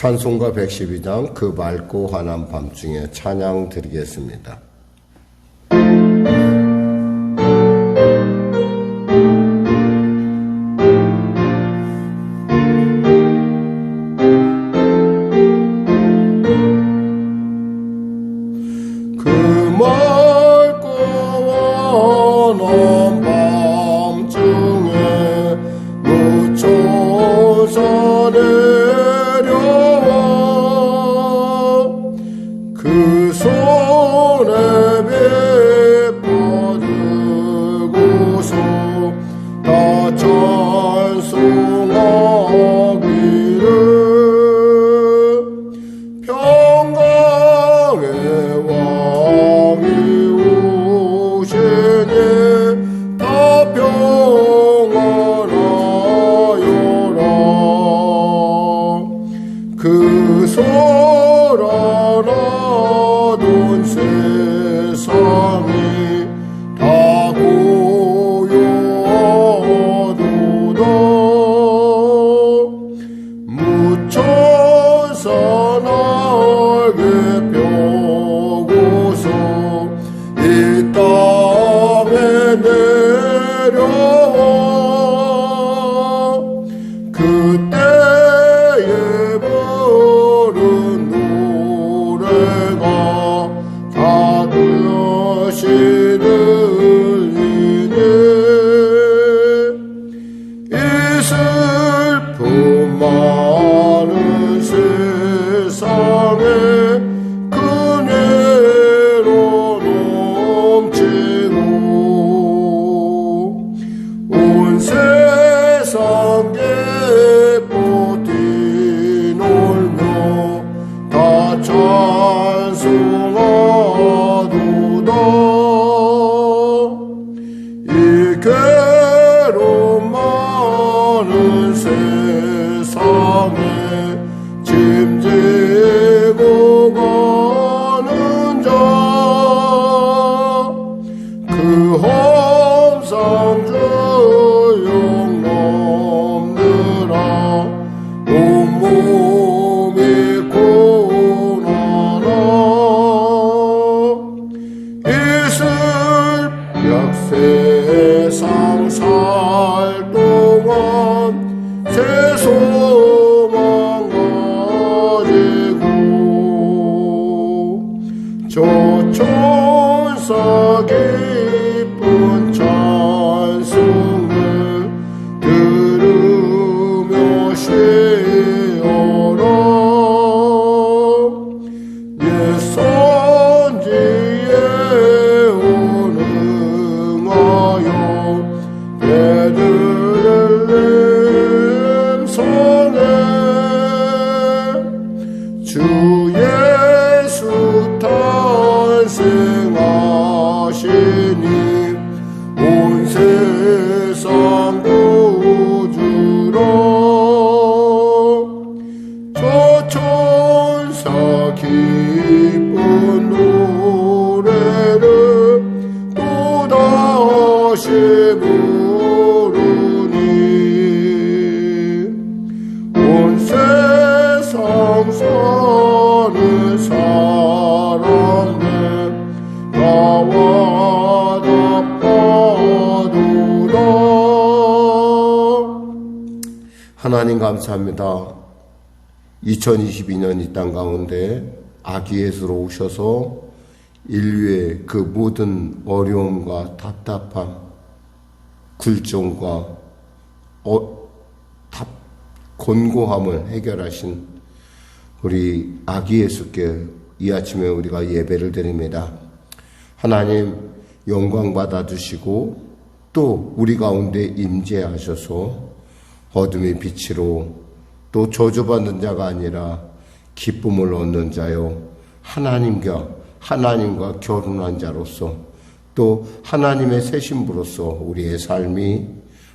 찬송가 112장 그 맑고 환한 밤중에 찬양 드리겠습니다. 그 손에 베받으고서 다 찬송하기를 평강의 왕이 오시니 다 평안하여라. 그 소란하던 세상이 다 고요하도다. 무천사 날개 펴고서 이 땅에 내려와 그때에 부른 노래가 다 들으시느니니 이 슬픔 많은 세상에 그네로 넘치고 온 세상 기뻐 뛰놀며 다 찬송하도다. 이 괴로움 많은 세상에 짐지고 가는 자 그 hom상 주영 넘느라 온몸이 고난하 이슬 세상 살 동안 새 소망 가지고 저 천사 기쁜 찬송을 들으며 쉬어라. 옛 선지에 운응하여 베들레헴 성에 주 예수 탄생하시니 온 세상 구주로 저 천사 기쁜 노래를 또다시 부르니 온 세상 사는 사람들 나와 답하도다. 하나님 감사합니다. 2022년 이 땅 가운데 아기 예수로 오셔서 인류의 그 모든 어려움과 답답함, 굴종과 곤고함을 해결하신 우리 아기 예수께 이 아침에 우리가 예배를 드립니다. 하나님 영광 받아주시고 또 우리 가운데 임재하셔서 어둠의 빛으로 또 저주받는 자가 아니라 기쁨을 얻는 자요 하나님과 결혼한 자로서 또 하나님의 새 신부로서 우리의 삶이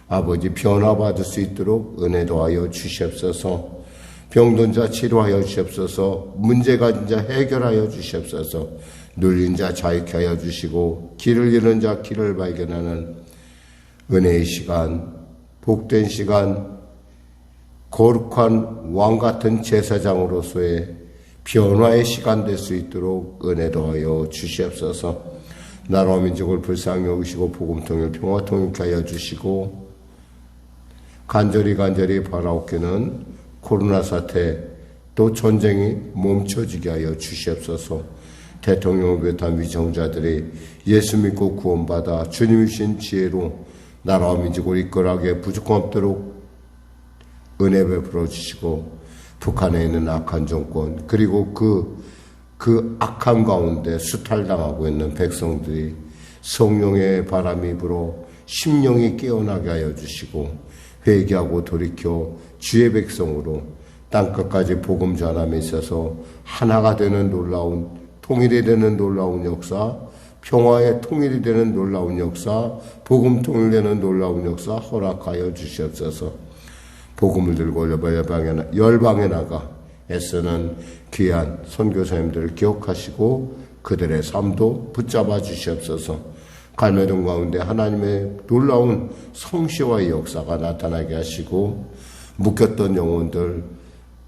아버지 변화받을 수 있도록 은혜도 하여 주시옵소서. 병든 자 치료하여 주시옵소서. 문제 가진 자 해결하여 주시옵소서. 눌린 자 자유케 하여 주시고 길을 잃은 자 길을 발견하는 은혜의 시간, 복된 시간, 거룩한 왕 같은 제사장으로서의 변화의 시간 될 수 있도록 은혜 더하여 주시옵소서. 나라와 민족을 불쌍히 여기시고 복음 통일 평화 통일케 하여 주시고, 간절히 바라옵기는 코로나 사태 또 전쟁이 멈춰지게 하여 주시옵소서. 대통령을 비롯한 위정자들이 예수 믿고 구원받아 주님이신 지혜로 나라와 민족을 이끌어가게 부족함 없도록 은혜 베풀어 주시고, 북한에 있는 악한 정권 그리고 그 악함 가운데 수탈당하고 있는 백성들이 성령의 바람이 불어 심령이 깨어나게 하여 주시고, 회개하고 돌이켜 주의 백성으로 땅끝까지 복음 전함에 있어서 하나가 되는 놀라운, 통일이 되는 놀라운 역사, 평화의 통일이 되는 놀라운 역사, 복음 통일되는 놀라운 역사 허락하여 주시옵소서. 복음을 들고 열방에 나가 애쓰는 귀한 선교사님들을 기억하시고 그들의 삶도 붙잡아 주시옵소서. 갈매동 가운데 하나님의 놀라운 성시와의 역사가 나타나게 하시고, 묶였던 영혼들,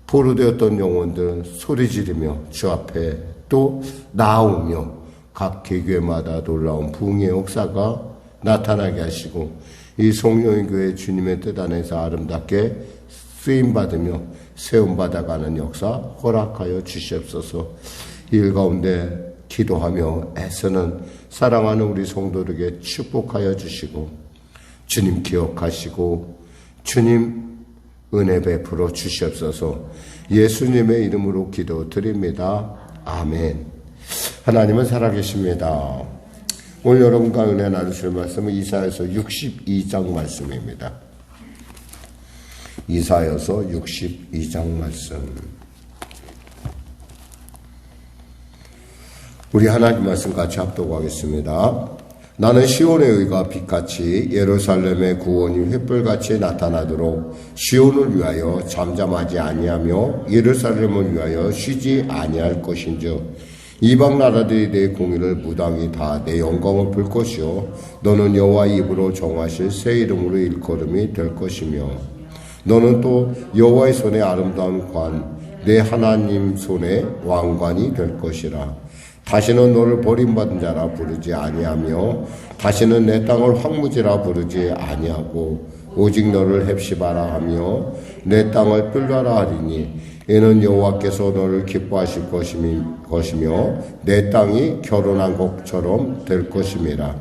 포로되었던 영혼들 소리 지르며 주 앞에 또 나오며 각 개교회마다 놀라운 부흥의 역사가 나타나게 하시고, 이 송영교회 주님의 뜻 안에서 아름답게 쓰임받으며 세움받아가는 역사 허락하여 주시옵소서. 일 가운데 기도하며 애쓰는 사랑하는 우리 성도들에게 축복하여 주시고, 주님 기억하시고 주님 은혜 베풀어 주시옵소서. 예수님의 이름으로 기도드립니다. 아멘. 하나님은 살아계십니다. 오늘 여러분과 은혜 나누실 말씀은 이사야서 62장 말씀입니다. 이사야서 62장 말씀. 우리 하나님 말씀 같이 합독하겠습니다. 나는 시온의 의가 빛같이 예루살렘의 구원이 횃불같이 나타나도록 시온을 위하여 잠잠하지 아니하며 예루살렘을 위하여 쉬지 아니할 것인즉, 이방 나라들이 내 공의를 무당히 다 내 영광을 볼 것이요 너는 여호와의 입으로 정하실 새 이름으로 일컬음이 될 것이며, 너는 또 여호와의 손에 아름다운 관, 내 하나님 손에 왕관이 될 것이라. 다시는 너를 버림받은 자라 부르지 아니하며 다시는 내 땅을 황무지라 부르지 아니하고 오직 너를 헵시바라 하며 내 땅을 뿔라라 하리니, 이는 여호와께서 너를 기뻐하실 것이며 내 땅이 결혼한 것처럼 될 것임이라.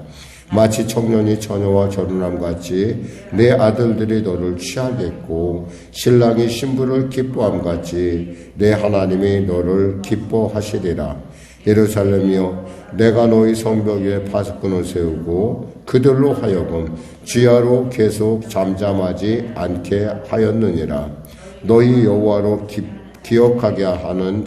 마치 청년이 처녀와 결혼함같이 내 아들들이 너를 취하겠고 신랑이 신부를 기뻐함같이 내 하나님이 너를 기뻐하시리라. 예루살렘이여, 내가 너희 성벽 위에 파수꾼을 세우고 그들로 하여금 주야로 계속 잠잠하지 않게 하였느니라. 너희 여호와로 기억하게 하는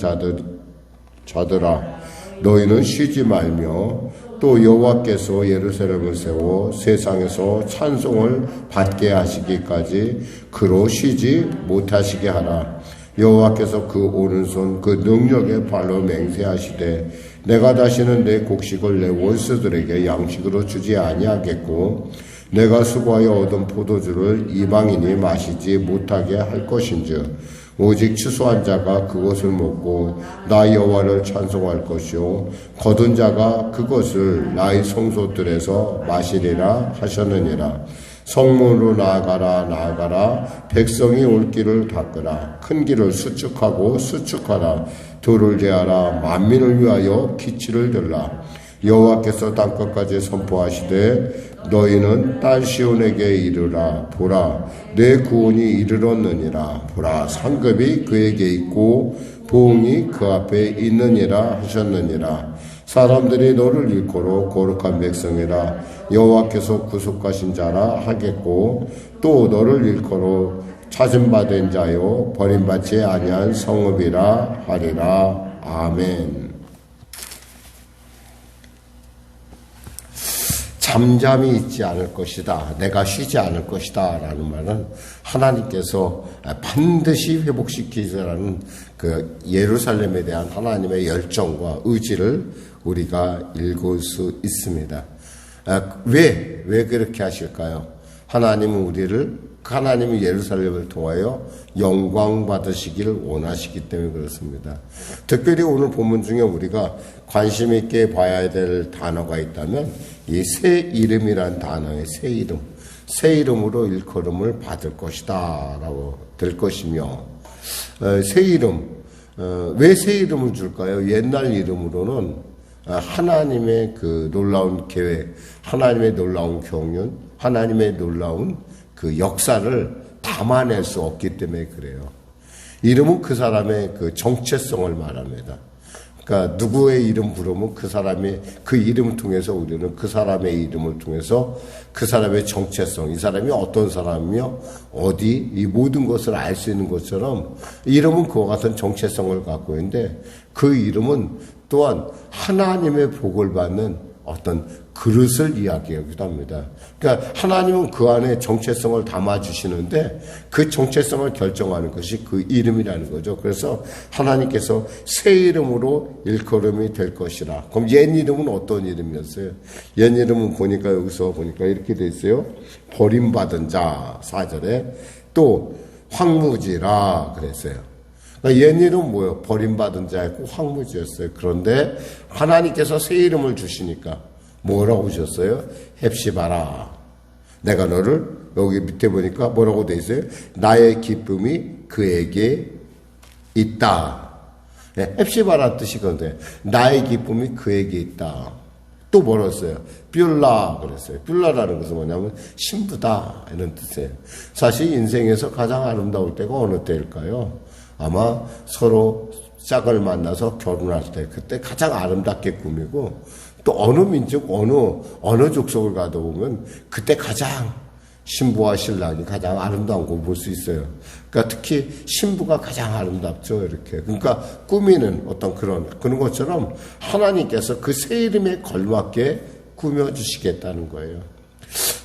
자들아, 너희는 쉬지 말며 또 여호와께서 예루살렘을 세워 세상에서 찬송을 받게 하시기까지 그로 쉬지 못하시게 하라. 여호와께서 그 오른손 그 능력의 발로 맹세하시되, 내가 다시는 내 곡식을 내 원수들에게 양식으로 주지 아니하겠고 내가 수고하여 얻은 포도주를 이방인이 마시지 못하게 할 것인즉, 오직 추수한 자가 그것을 먹고 나 여호와를 찬송할 것이요 거둔 자가 그것을 나의 성소들에서 마시리라 하셨느니라. 성문으로 나아가라. 백성이 올 길을 닦으라. 큰 길을 수축하라. 돌을 제하라. 만민을 위하여 기치를 들라. 여호와께서 땅끝까지 선포하시되, 너희는 딸 시온에게 이르라. 보라, 내 구원이 이르렀느니라. 보라, 상급이 그에게 있고 보응이 그 앞에 있느니라 하셨느니라. 사람들이 너를 일컬어 거룩한 백성이라 여호와께서 구속하신 자라 하겠고, 또 너를 일컬어 찾음받은 자요 버림받지 아니한 성읍이라 하리라. 아멘. 잠잠히 있지 않을 것이다, 내가 쉬지 않을 것이다 라는 말은 하나님께서 반드시 회복시키시라는 그 예루살렘에 대한 하나님의 열정과 의지를 우리가 읽을 수 있습니다. 왜 그렇게 하실까요? 하나님은 우리를 하나님이 예루살렘을 통하여 영광 받으시기를 원하시기 때문에 그렇습니다. 특별히 오늘 본문 중에 우리가 관심 있게 봐야 될 단어가 있다면 이 새 이름이란 단어의 새 이름, 새 이름으로 일컬음을 받을 것이다 라고 될 것이며, 새 이름, 왜 새 이름을 줄까요? 옛날 이름으로는 하나님의 그 놀라운 계획, 하나님의 놀라운 경륜, 하나님의 놀라운 그 역사를 담아낼 수 없기 때문에 그래요. 이름은 그 사람의 그 정체성을 말합니다. 그러니까 누구의 이름 부르면 그 사람의 그 이름을 통해서 우리는 그 사람의 이름을 통해서 그 사람의 정체성, 이 사람이 어떤 사람이며 어디 이 모든 것을 알 수 있는 것처럼 이름은 그와 같은 정체성을 갖고 있는데 그 이름은 또한 하나님의 복을 받는 어떤 그릇을 이야기하기도 합니다. 그러니까 하나님은 그 안에 정체성을 담아주시는데 그 정체성을 결정하는 것이 그 이름이라는 거죠. 그래서 하나님께서 새 이름으로 일컬음이 될 것이라. 그럼 옛 이름은 어떤 이름이었어요? 옛 이름은 보니까 여기서 보니까 이렇게 돼 있어요. 버림받은 자 4절에 또 황무지라 그랬어요. 그러니까 옛 이름은 뭐예요? 버림받은 자였고 황무지였어요. 그런데 하나님께서 새 이름을 주시니까 뭐라고 주셨어요? 헵시바라. 내가 너를 여기 밑에 보니까 뭐라고 돼 있어요? 나의 기쁨이 그에게 있다. 네, 헵시바라 뜻이거든요. 나의 기쁨이 그에게 있다. 또 뭐라고 했어요? 뷸라 그랬어요. 뷸라라는 것은 뭐냐면 신부다 이런 뜻이에요. 사실 인생에서 가장 아름다울 때가 어느 때일까요? 아마 서로 짝을 만나서 결혼할 때 그때 가장 아름답게 꾸미고 또 어느 민족 어느 족속을 가도 보면 그때 가장 신부와 신랑이 가장 아름다운 거 볼 수 있어요. 그러니까 특히 신부가 가장 아름답죠. 이렇게 그러니까 꾸미는 어떤 그런 것처럼 하나님께서 그 새 이름에 걸맞게 꾸며 주시겠다는 거예요.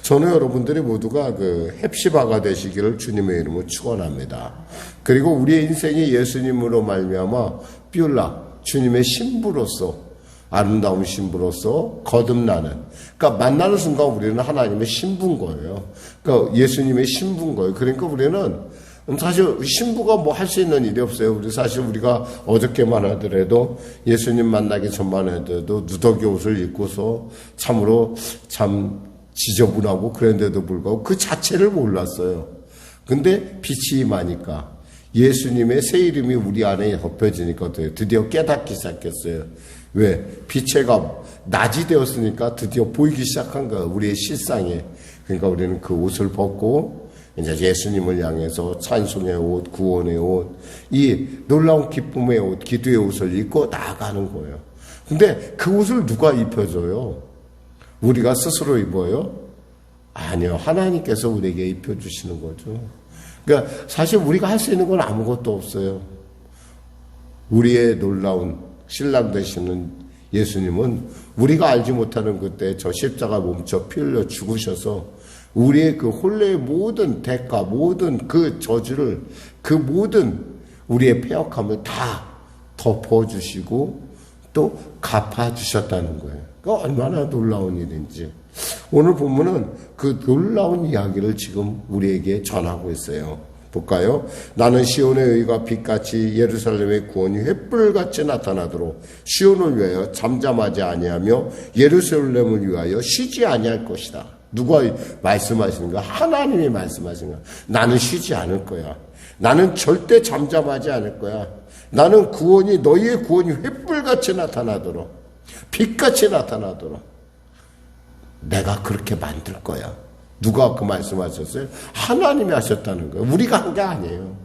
저는 여러분들이 모두가 그 헵시바가 되시기를 주님의 이름으로 축원합니다. 그리고 우리의 인생이 예수님으로 말미암아 뷸라 주님의 신부로서 아름다운 신부로서 거듭나는, 그러니까 만나는 순간 우리는 하나님의 신부인 거예요. 그러니까 예수님의 신부인 거예요. 그러니까 우리는 사실 신부가 뭐 할 수 있는 일이 없어요. 우리 사실 우리가 어저께만 하더라도 예수님 만나기 전만 해도 누더기 옷을 입고서 참으로 참 지저분하고 그런데도 불구하고 그 자체를 몰랐어요. 근데 빛이 임하니까 예수님의 새 이름이 우리 안에 덮여지니까 드디어 깨닫기 시작했어요. 왜? 빛에가 낮이 되었으니까 드디어 보이기 시작한 거예요. 우리의 실상에. 그러니까 우리는 그 옷을 벗고 이제 예수님을 향해서 찬송의 옷, 구원의 옷, 이 놀라운 기쁨의 옷, 기도의 옷을 입고 나아가는 거예요. 근데 그 옷을 누가 입혀줘요? 우리가 스스로 입어요? 아니요. 하나님께서 우리에게 입혀주시는 거죠. 그러니까 사실 우리가 할 수 있는 건 아무것도 없어요. 우리의 놀라운 신랑 되시는 예수님은 우리가 알지 못하는 그때 저 십자가 몸쳐 피 흘려 죽으셔서 우리의 그 혼례의 모든 대가, 모든 그 저주를, 그 모든 우리의 패역함을 다 덮어주시고 또 갚아주셨다는 거예요. 그러니까 얼마나 놀라운 일인지. 오늘 본문은 그 놀라운 이야기를 지금 우리에게 전하고 있어요. 볼까요? 나는 시온의 의가 빛같이 예루살렘의 구원이 횃불같이 나타나도록 시온을 위하여 잠잠하지 아니하며 예루살렘을 위하여 쉬지 아니할 것이다. 누가 말씀하시는가? 하나님이 말씀하시는가? 나는 쉬지 않을 거야. 나는 절대 잠잠하지 않을 거야. 나는 구원이, 너희의 구원이 횃불같이 나타나도록, 빛같이 나타나도록 내가 그렇게 만들 거야. 누가 그 말씀하셨어요? 하나님이 하셨다는 거예요. 우리가 한 게 아니에요.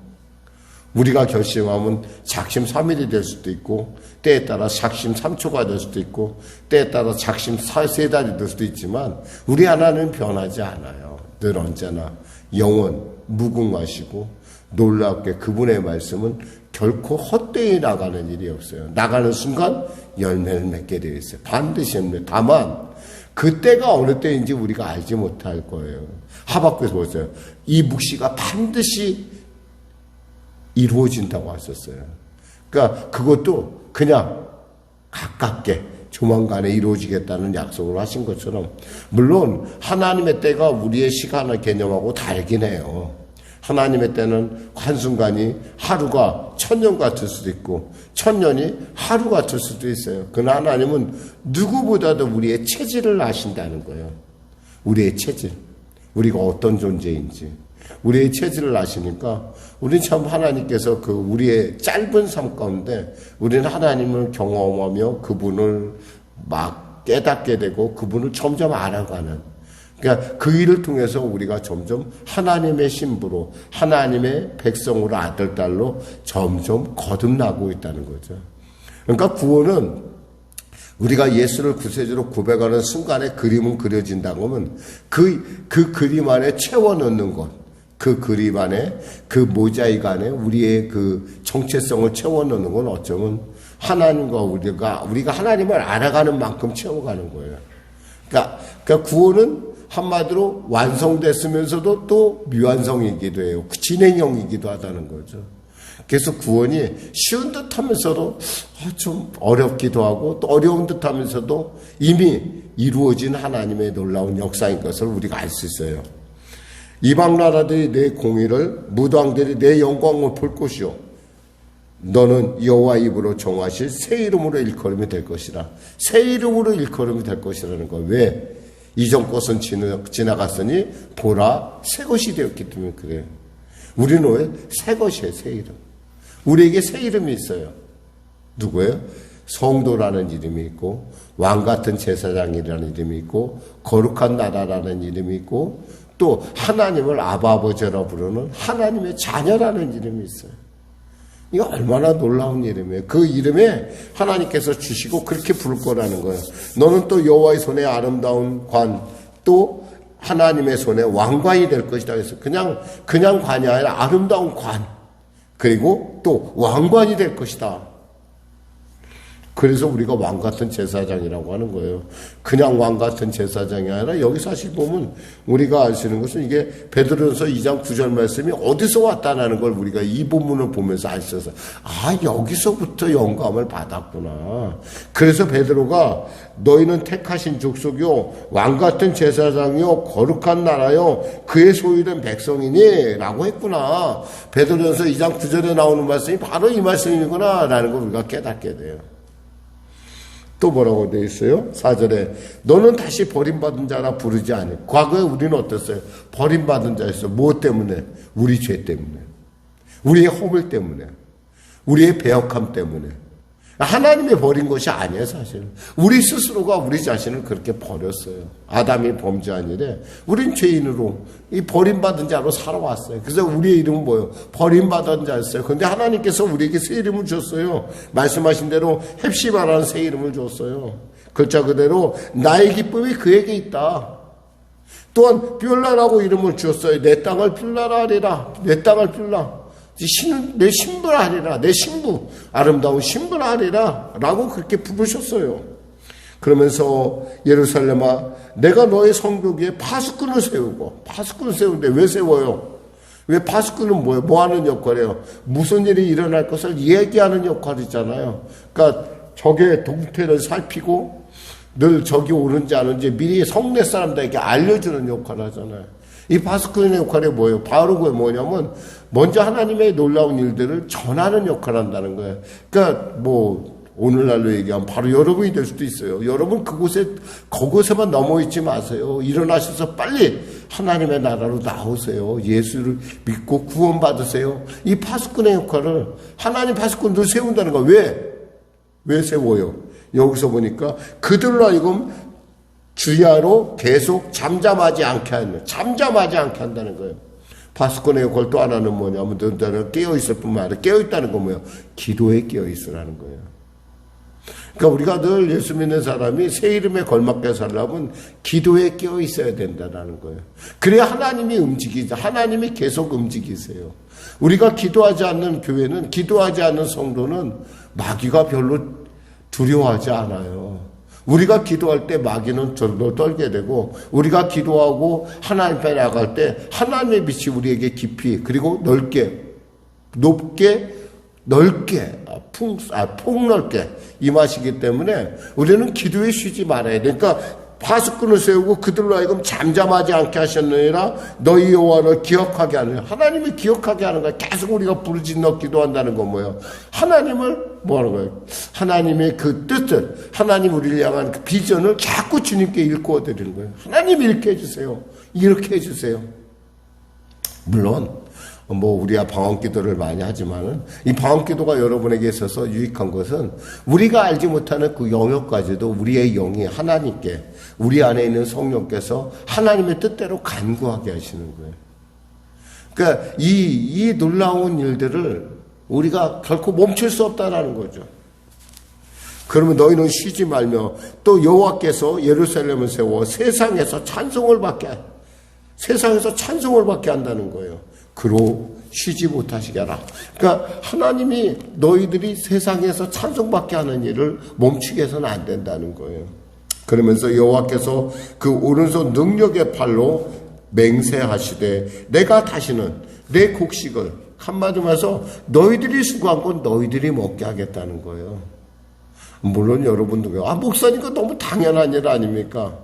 우리가 결심하면 작심 3일이 될 수도 있고, 때에 따라 작심 3초가 될 수도 있고, 때에 따라 작심 3달이 될 수도 있지만 우리 하나님은 변하지 않아요. 늘 언제나 영원 무궁하시고 놀랍게 그분의 말씀은 결코 헛되이 나가는 일이 없어요. 나가는 순간 열매를 맺게 되어 있어요. 반드시 열매. 다만 그때가 어느 때인지 우리가 알지 못할 거예요. 하박국에서 보세요. 이 묵시가 반드시 이루어진다고 하셨어요. 그러니까 그것도 그냥 가깝게 조만간에 이루어지겠다는 약속을 하신 것처럼, 물론 하나님의 때가 우리의 시간을 개념하고 다르긴 해요. 하나님의 때는 한순간이 하루가 1000년 같을 수도 있고 1000년이 하루 같을 수도 있어요. 그러나 하나님은 누구보다도 우리의 체질을 아신다는 거예요. 우리의 체질, 우리가 어떤 존재인지 우리의 체질을 아시니까 우리는 참 하나님께서 그 우리의 짧은 삶 가운데 우리는 하나님을 경험하며 그분을 막 깨닫게 되고 그분을 점점 알아가는, 그러니까 그 일을 통해서 우리가 점점 하나님의 신부로, 하나님의 백성으로, 아들, 딸로 점점 거듭나고 있다는 거죠. 그러니까 구원은 우리가 예수를 구세주로 고백하는 순간에 그림은 그려진다고 하면 그 그림 안에 채워 넣는 것, 그 그림 안에, 그 모자이크 안에 우리의 그 정체성을 채워 넣는 건 어쩌면 하나님과 우리가 하나님을 알아가는 만큼 채워가는 거예요. 그러니까 구원은 한마디로 완성됐으면서도 또 미완성이기도 해요. 진행형이기도 하다는 거죠. 그래서 구원이 쉬운 듯 하면서도 좀 어렵기도 하고 또 어려운 듯 하면서도 이미 이루어진 하나님의 놀라운 역사인 것을 우리가 알 수 있어요. 이방 나라들이 내 공의를, 무당들이 내 영광을 볼 것이요, 너는 여호와 입으로 정하실 새 이름으로 일컬음이 될 것이라. 새 이름으로 일컬음이 될 것이라는 거. 왜? 이전 것은 지나갔으니 보라 새 것이 되었기 때문에 그래요. 우리는 왜? 새 것이에요. 새 이름. 우리에게 새 이름이 있어요. 누구예요? 성도라는 이름이 있고, 왕같은 제사장이라는 이름이 있고, 거룩한 나라라는 이름이 있고, 또 하나님을 아버지라 부르는 하나님의 자녀라는 이름이 있어요. 이거 얼마나 놀라운 이름이에요. 그 이름에 하나님께서 주시고 그렇게 부를 거라는 거예요. 너는 또 여호와의 손에 아름다운 관, 또 하나님의 손에 왕관이 될 것이다. 그래서 그냥 관이 아니라 아름다운 관, 그리고 또 왕관이 될 것이다. 그래서 우리가 왕 같은 제사장이라고 하는 거예요. 그냥 왕 같은 제사장이 아니라 여기 사실 보면 우리가 알 수 있는 것은 이게 베드로전서 2장 9절 말씀이 어디서 왔다는 걸 우리가 이 본문을 보면서 알 수 있어서, 아, 여기서부터 영감을 받았구나. 그래서 베드로가 너희는 택하신 족속이요, 왕 같은 제사장이요, 거룩한 나라요, 그의 소유된 백성이니 라고 했구나. 베드로전서 2장 9절에 나오는 말씀이 바로 이 말씀이구나 라는 걸 우리가 깨닫게 돼요. 또 뭐라고 되어 있어요? 4절에 너는 다시 버림받은 자라 부르지 않을. 과거에 우리는 어땠어요? 버림받은 자였어요. 무엇 때문에? 우리 죄 때문에, 우리의 허물 때문에, 우리의 배역함 때문에. 하나님이 버린 것이 아니에요. 사실 우리 스스로가 우리 자신을 그렇게 버렸어요. 아담이 범죄한 일에 우린 죄인으로 이 버림받은 자로 살아왔어요. 그래서 우리의 이름은 뭐예요? 버림받은 자였어요. 그런데 하나님께서 우리에게 새 이름을 줬어요. 말씀하신 대로 헵시바라는 새 이름을 줬어요. 글자 그대로 나의 기쁨이 그에게 있다. 또한 뷸라라고 이름을 주었어요. 내 땅을 뷸라라 하리라. 내 땅을 뷸라, 내 신부하리라, 내 신부, 아름다운 신부하리라 라고 그렇게 부르셨어요. 그러면서 예루살렘아, 내가 너의 성벽 위에 파수꾼을 세우고, 파수꾼을 세우는데 왜 세워요? 왜 파수꾼은 뭐예요? 뭐 하는 역할이에요? 무슨 일이 일어날 것을 얘기하는 역할이잖아요. 그러니까 적의 동태를 살피고 늘 적이 오는지 안 오는지 미리 성내 사람들에게 알려주는 역할을 하잖아요. 이 파수꾼의 역할이 뭐예요? 바로 그게 뭐냐면 먼저 하나님의 놀라운 일들을 전하는 역할을 한다는 거예요. 그러니까 뭐 오늘날로 얘기하면 바로 여러분이 될 수도 있어요. 여러분 그곳에만 넘어있지 마세요. 일어나셔서 빨리 하나님의 나라로 나오세요. 예수를 믿고 구원받으세요. 이 파수꾼의 역할을 하나님 파수꾼들 세운다는 거예요. 왜 세워요? 여기서 보니까 그들로 하여금 주야로 계속 잠잠하지 않게 한다는 거예요. 파수꾼의 역할 또 하나는 뭐냐면 너희들은 깨어있을 뿐만 아니라 깨어있다는 건 뭐예요? 기도에 깨어있으라는 거예요. 그러니까 우리가 늘 예수 믿는 사람이 새 이름에 걸맞게 살려면 기도에 깨어있어야 된다는 거예요. 그래야 하나님이 하나님이 계속 움직이세요. 우리가 기도하지 않는 교회는, 기도하지 않는 성도는 마귀가 별로 두려워하지 않아요. 우리가 기도할 때 마귀는 절로 떨게 되고, 우리가 기도하고 하나님 앞에 나갈 때 하나님의 빛이 우리에게 깊이, 그리고 넓게 폭넓게 임하시기 때문에 우리는 기도에 쉬지 말아야 돼. 그러니까 파수꾼을 세우고 그들로 하여금 잠잠하지 않게 하셨느니라 너희 여호와를 기억하게 하느냐. 하나님을 기억하게 하는 거야. 계속 우리가 부르짖어 기도한다는 건 뭐예요? 하나님을 뭐 하는 거예요? 하나님의 그 뜻을, 하나님 우리를 향한 그 비전을 자꾸 주님께 일구어 드리는 거예요. 하나님 이렇게 해주세요. 이렇게 해주세요. 물론 뭐 우리가 방언기도를 많이 하지만은 이 방언기도가 여러분에게 있어서 유익한 것은 우리가 알지 못하는 그 영역까지도 우리의 영이 하나님께, 우리 안에 있는 성령께서 하나님의 뜻대로 간구하게 하시는 거예요. 그러니까 이 놀라운 일들을 우리가 결코 멈출 수 없다라는 거죠. 그러면 너희는 쉬지 말며 또 여호와께서 예루살렘을 세워 세상에서 찬송을 받게 한다는 거예요. 그로 쉬지 못하시게 하라. 그러니까 하나님이 너희들이 세상에서 찬송받게 하는 일을 멈추게 해서는 안 된다는 거예요. 그러면서 여호와께서 그 오른손 능력의 팔로 맹세하시되 내가 다시는 내 곡식을, 한마디로 해서 너희들이 수고한 건 너희들이 먹게 하겠다는 거예요. 물론 여러분들 목사니까 너무 당연한 일 아닙니까?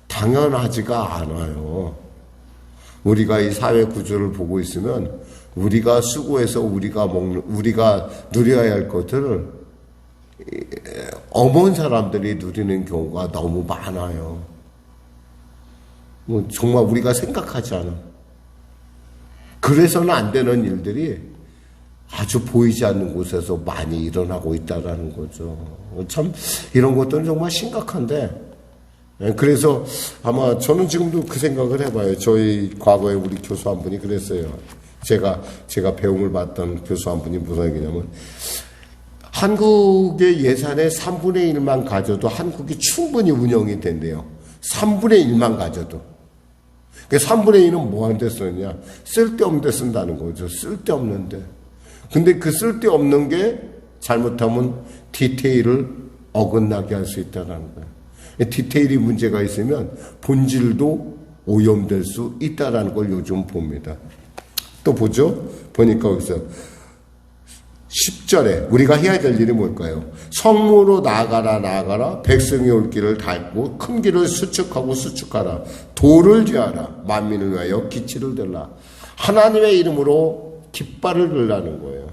당연하지가 않아요. 우리가 이 사회 구조를 보고 있으면 우리가 수고해서 우리가 누려야 할 것들을 어머니 사람들이 누리는 경우가 너무 많아요. 정말 우리가 생각하지 않은, 그래서는 안 되는 일들이 아주 보이지 않는 곳에서 많이 일어나고 있다라는 거죠. 참 이런 것들은 정말 심각한데, 그래서 아마 저는 지금도 그 생각을 해봐요. 저희 과거에 우리 교수 한 분이 그랬어요. 제가 배움을 받던 교수 한 분이 무슨 얘기냐면, 한국의 예산의 3분의 1만 가져도 한국이 충분히 운영이 된대요. 3분의 1만 가져도. 그 3분의 1은 뭐 하는 데 쓰느냐? 쓸데없는 데 쓴다는 거죠. 쓸데없는데. 근데 그 쓸데없는 게 잘못하면 디테일을 어긋나게 할 수 있다는 거예요. 디테일이 문제가 있으면 본질도 오염될 수 있다는 걸 요즘 봅니다. 또 보죠? 보니까 여기서 10절에 우리가 해야 될 일이 뭘까요? 성문으로 나아가라. 백성이 올 길을 닫고 큰 길을 수축하라. 돌을 죄하라. 만민을 위하여 기치를 들라. 하나님의 이름으로 깃발을 들라는 거예요.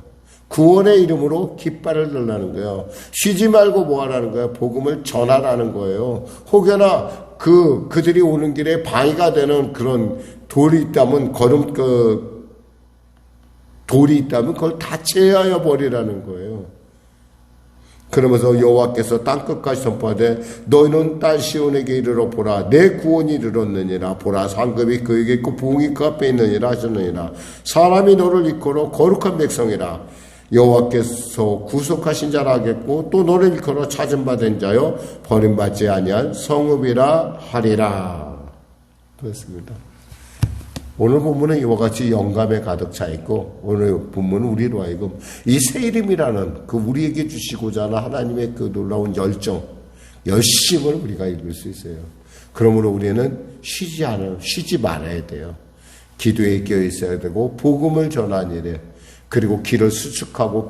구원의 이름으로 깃발을 들라는 거예요. 쉬지 말고 뭐 하라는 거예요? 복음을 전하라는 거예요. 혹여나 그들이 오는 길에 방해가 되는 그런 돌이 있다면, 돌이 있다면 그걸 다 제하여 버리라는 거예요. 그러면서 여호와께서 땅끝까지 선포하되 너희는 딸 시온에게 이르러 보라. 내 구원이 이르렀느니라. 보라, 상급이 그에게 있고 부흥이 그 앞에 있느니라 하셨느니라. 사람이 너를 이끌어 거룩한 백성이라. 여호와께서 구속하신 자라 하겠고 또 너를 일컬어 찾은 바 된 자여 버림받지 아니한 성읍이라 하리라. 그렇습니다. 오늘 본문은 이와 같이 영감에 가득 차 있고, 오늘 본문은 우리로 하여금 이 새 이름이라는 그 우리에게 주시고자 하는 하나님의 그 놀라운 열심을 우리가 읽을 수 있어요. 그러므로 우리는 쉬지 말아야 돼요. 기도에 끼어 있어야 되고, 복음을 전하는 일에, 그리고 길을 수축하고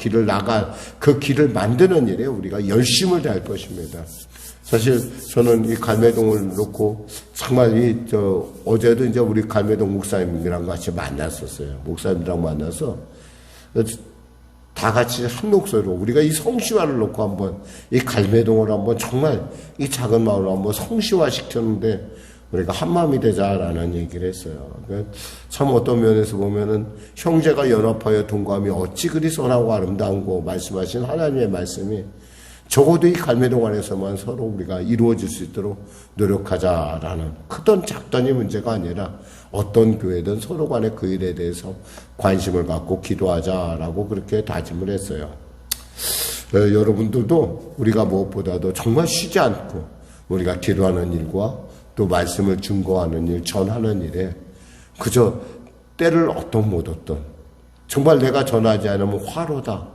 그 길을 만드는 일에 우리가 열심을 다할 것입니다. 사실 저는 이 갈매동을 놓고 정말 어제도 이제 우리 갈매동 목사님이랑 같이 만났었어요. 목사님이랑 만나서 다 같이 한 목소리로 우리가 이 성시화를 놓고 한번 이 갈매동을 한번 정말 이 작은 마을을 한번 성시화 시켰는데 우리가 한마음이 되자라는 얘기를 했어요. 참 어떤 면에서 보면은 형제가 연합하여 동감이 어찌 그리 선하고 아름다운고 말씀하신 하나님의 말씀이 적어도 이 갈매동 안에서만 서로 우리가 이루어질 수 있도록 노력하자라는, 크던 작던이 문제가 아니라 어떤 교회든 서로 간에 그 일에 대해서 관심을 갖고 기도하자라고 그렇게 다짐을 했어요. 여러분들도 우리가 무엇보다도 정말 쉬지 않고 우리가 기도하는 일과 또 말씀을 증거하는 일, 전하는 일에 그저 때를 얻던 못 얻던, 정말 내가 전하지 않으면 화로다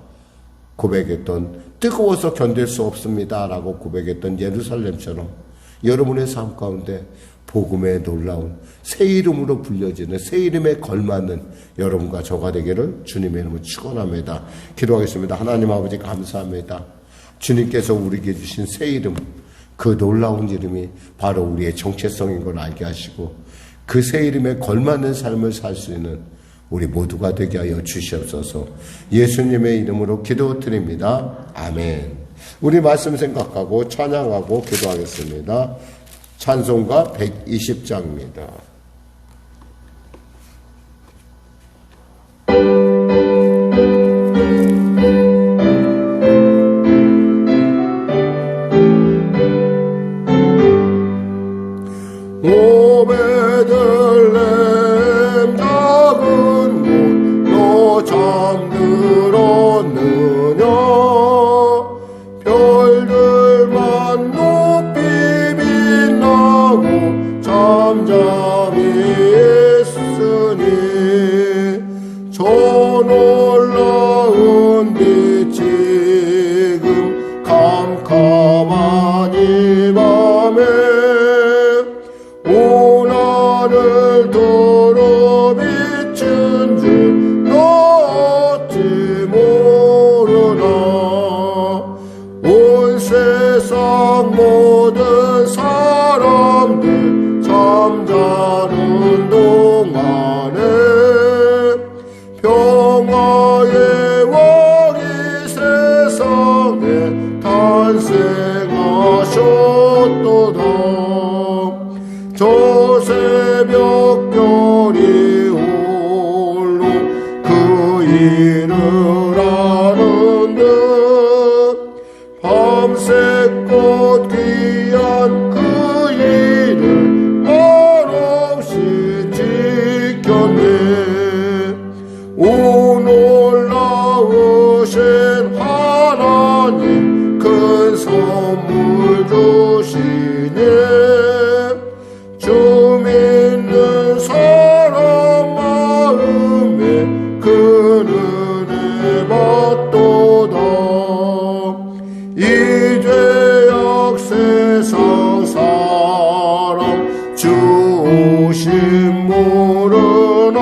고백했던, 뜨거워서 견딜 수 없습니다 라고 고백했던 예루살렘처럼 여러분의 삶 가운데 복음의 놀라운 새 이름으로 불려지는 새 이름에 걸맞는 여러분과 저가 되기를 주님의 이름으로 축원합니다. 기도하겠습니다. 하나님 아버지 감사합니다. 주님께서 우리에게 주신 새 이름, 그 놀라운 이름이 바로 우리의 정체성인 걸 알게 하시고 그 새 이름에 걸맞는 삶을 살 수 있는 우리 모두가 되게 하여 주시옵소서. 예수님의 이름으로 기도드립니다. 아멘. 우리 말씀 생각하고 찬양하고 기도하겠습니다. 찬송가 120장입니다. 오베들렘 작은 곳 너 잠들었느냐 별들만 높이 빛나고 잠잠히 있으니 저 놀라운 빛 지금 캄캄한 이 밤에 온 하늘 도로 비춘 줄 너 어찌 모르나 온 세상 모든 사람들 잠자는 동안에 평화의 왕이 세상에 탄생하셨도다. 저 새벽별이 홀로 그 일을 아는 듯 밤새껏 귀한 그 일을 말없이 지켰네. 오 놀라우신 하나님 큰 선물 주시네. 주 믿는 사람 마음에 그 은혜 받도다. 이 죄악 세상 사람 주 오심 모르나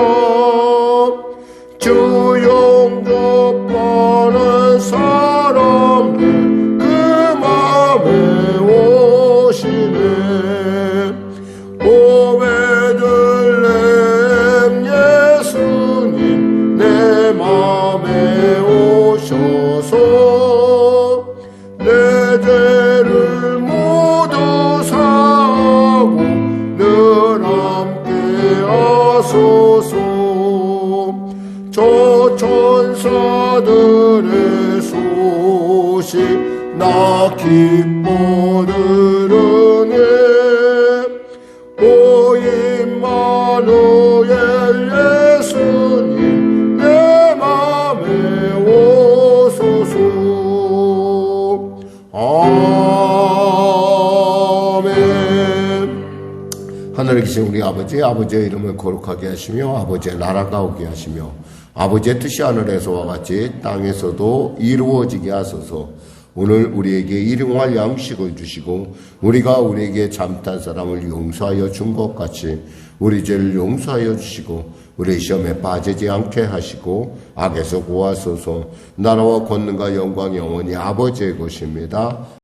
주 영접하는 사람들 그 맘에 오시네. 오베들렘 예수님 내 맘에 오셔서 내 죄를 모두 사하고 늘 함께 하소서. 저 천사들의 소식 나 기뻐 들으네. 오 임마누엘 예수님 내 맘에 오소서. 아멘. 하늘에 계신 우리 아버지, 아버지의 이름을 거룩하게 하시며 아버지의 나라가 오게 하시며 아버지의 뜻이 하늘에서와 같이 땅에서도 이루어지게 하소서. 오늘 우리에게 일용할 양식을 주시고 우리가 우리에게 잘못한 사람을 용서하여 준 것 같이 우리 죄를 용서하여 주시고 우리 시험에 빠지지 않게 하시고 악에서 구하소서. 나라와 권능과 영광이 영원히 아버지의 것입니다.